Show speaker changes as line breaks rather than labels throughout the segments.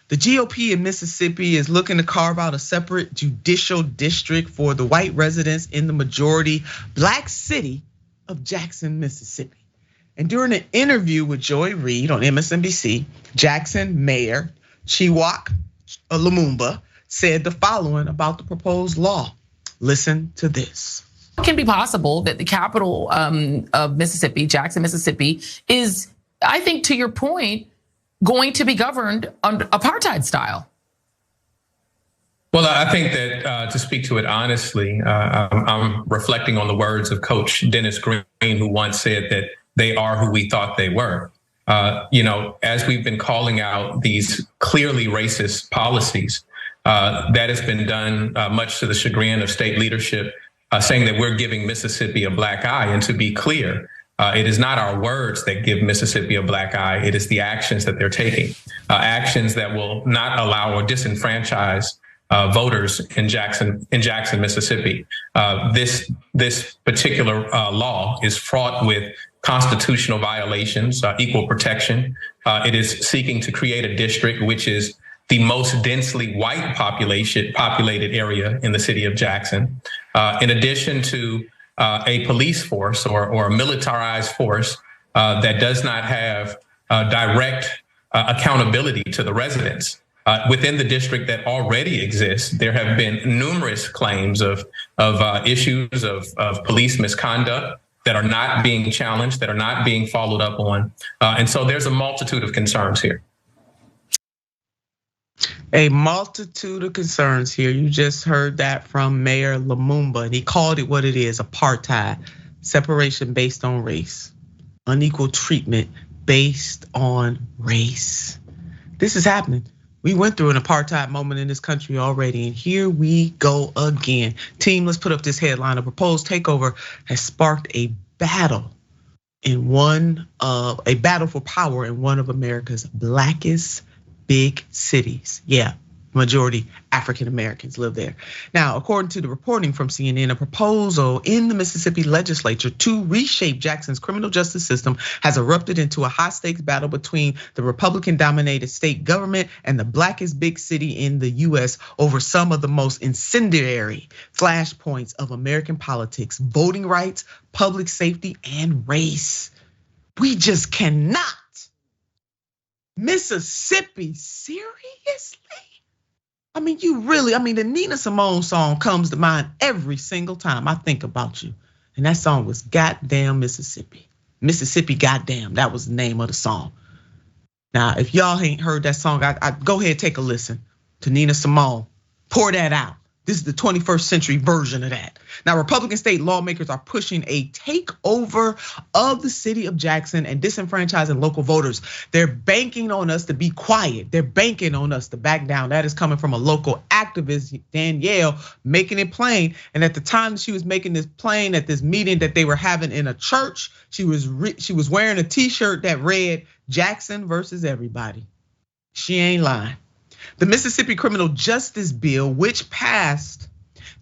The GOP in Mississippi is looking to carve out a separate judicial district for the white residents in the majority Black city of Jackson, Mississippi. And during an interview with Joy Reid on MSNBC, Jackson Mayor Chokwe Lumumba said the following about the proposed law. Listen to this.
It can be possible that the capital of Mississippi, Jackson, Mississippi, is, I think to your point, going to be governed under apartheid style?
Well, I think that to speak to it honestly, I'm reflecting on the words of Coach Dennis Green, who once said that they are who we thought they were. As we've been calling out these clearly racist policies, that has been done much to the chagrin of state leadership, saying that we're giving Mississippi a black eye. And to be clear, it is not our words that give Mississippi a black eye. It is the actions that they're taking, actions that will not allow or disenfranchise voters in Jackson, Mississippi. This particular law is fraught with constitutional violations, equal protection. It is seeking to create a district which is the most densely white populated area in the city of Jackson. In addition to a police force or a militarized force that does not have direct accountability to the residents. Within the district that already exists, there have been numerous claims of issues of police misconduct that are not being challenged, that are not being followed up on. And so there's a multitude of concerns here.
A multitude of concerns here. You just heard that from Mayor Lumumba, and he called it what it is: apartheid, separation based on race, unequal treatment based on race. This is happening. We went through an apartheid moment in this country already, and here we go again. Team, let's put up this headline. A proposed takeover has sparked a battle for power in one of America's blackest big cities. Yeah, majority African Americans live there. Now, according to the reporting from CNN, a proposal in the Mississippi legislature to reshape Jackson's criminal justice system has erupted into a high stakes battle between the Republican dominated state government and the blackest big city in the US over some of the most incendiary flashpoints of American politics: voting rights, public safety, and race. We just cannot. Mississippi, seriously? I mean, the Nina Simone song comes to mind every single time I think about you. And that song was Goddamn Mississippi. Mississippi Goddamn, that was the name of the song. Now, if y'all ain't heard that song, I go ahead, take a listen to Nina Simone. Pour that out. This is the 21st century version of that. Now, Republican state lawmakers are pushing a takeover of the city of Jackson and disenfranchising local voters. They're banking on us to be quiet. They're banking on us to back down. That is coming from a local activist, Danyelle, making it plain. And at the time she was making this plain at this meeting that they were having in a church, she was wearing a t-shirt that read Jackson versus everybody. She ain't lying. The Mississippi Criminal Justice Bill, which passed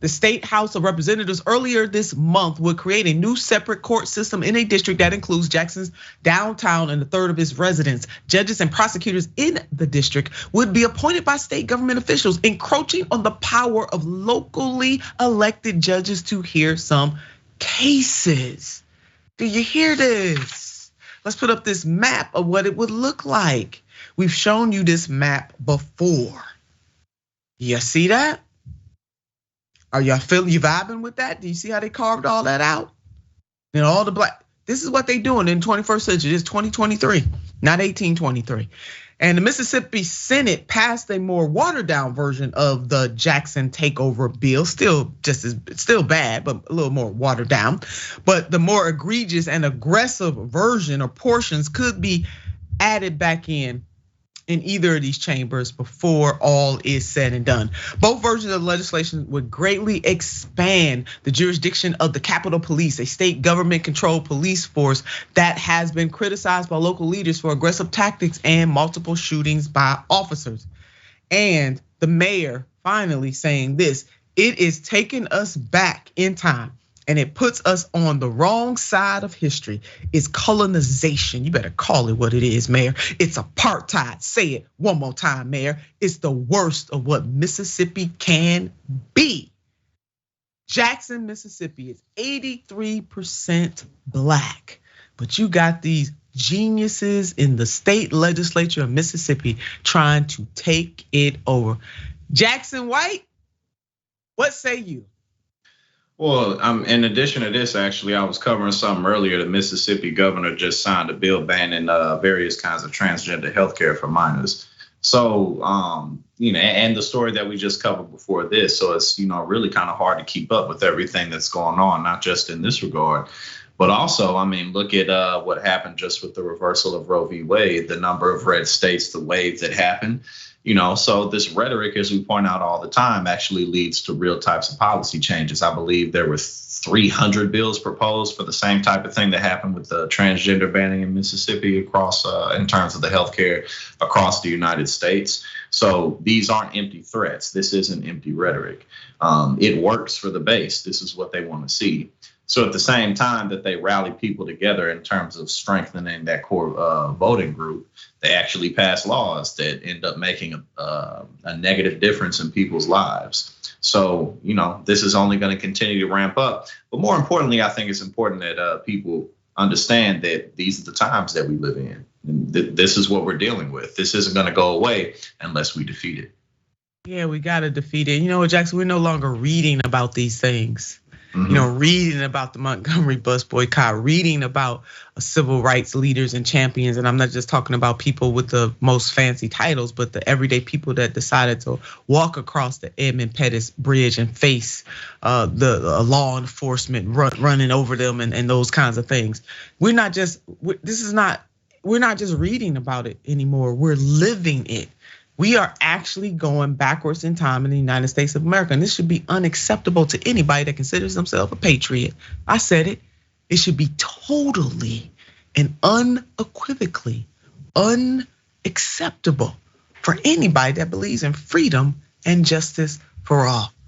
the State House of Representatives earlier this month, would create a new separate court system in a district that includes Jackson's downtown and a third of its residents. Judges and prosecutors in the district would be appointed by state government officials, encroaching on the power of locally elected judges to hear some cases. Do you hear this? Let's put up this map of what it would look like. We've shown you this map before. You see that? Are y'all you vibing with that? Do you see how they carved all that out? And all the black, this is what they doing in 21st century. It's 2023, not 1823. And the Mississippi Senate passed a more watered down version of the Jackson takeover bill. Still bad, but a little more watered down. But the more egregious and aggressive version or portions could be added back in either of these chambers before all is said and done. Both versions of the legislation would greatly expand the jurisdiction of the Capitol Police, a state government controlled police force that has been criticized by local leaders for aggressive tactics and multiple shootings by officers. And the mayor finally saying this: it is taking us back in time. and it puts us on the wrong side of history. It's colonization. You better call it what it is, Mayor. It's apartheid. Say it one more time, Mayor. It's the worst of what Mississippi can be. Jackson, Mississippi is 83% Black, but you got these geniuses in the state legislature of Mississippi trying to take it over. Jackson White, what say you?
Well, in addition to this, actually, I was covering something earlier. The Mississippi governor just signed a bill banning various kinds of transgender healthcare for minors. So, and the story that we just covered before this. So it's, really kind of hard to keep up with everything that's going on, not just in this regard, but also, look at what happened just with the reversal of Roe v. Wade, the number of red states, the wave that happened. So this rhetoric, as we point out all the time, actually leads to real types of policy changes. I believe there were 300 bills proposed for the same type of thing that happened with the transgender banning in Mississippi across, in terms of the healthcare across the United States. So these aren't empty threats. This isn't empty rhetoric. It works for the base. This is what they want to see. So at the same time that they rally people together in terms of strengthening that core voting group, they actually pass laws that end up making a negative difference in people's lives. So, this is only going to continue to ramp up. But more importantly, I think it's important that people understand that these are the times that we live in. And this is what we're dealing with. This isn't going to go away unless we defeat it.
Yeah, we got to defeat it. You know what, Jackson? We're no longer reading about these things. Reading about the Montgomery bus boycott, reading about civil rights leaders and champions. And I'm not just talking about people with the most fancy titles, but the everyday people that decided to walk across the Edmund Pettus Bridge and face the law enforcement running over them and those kinds of things. We're not just reading about it anymore. We're living it. We are actually going backwards in time in the United States of America. And this should be unacceptable to anybody that considers themselves a patriot. I said it. It should be totally and unequivocally unacceptable for anybody that believes in freedom and justice for all.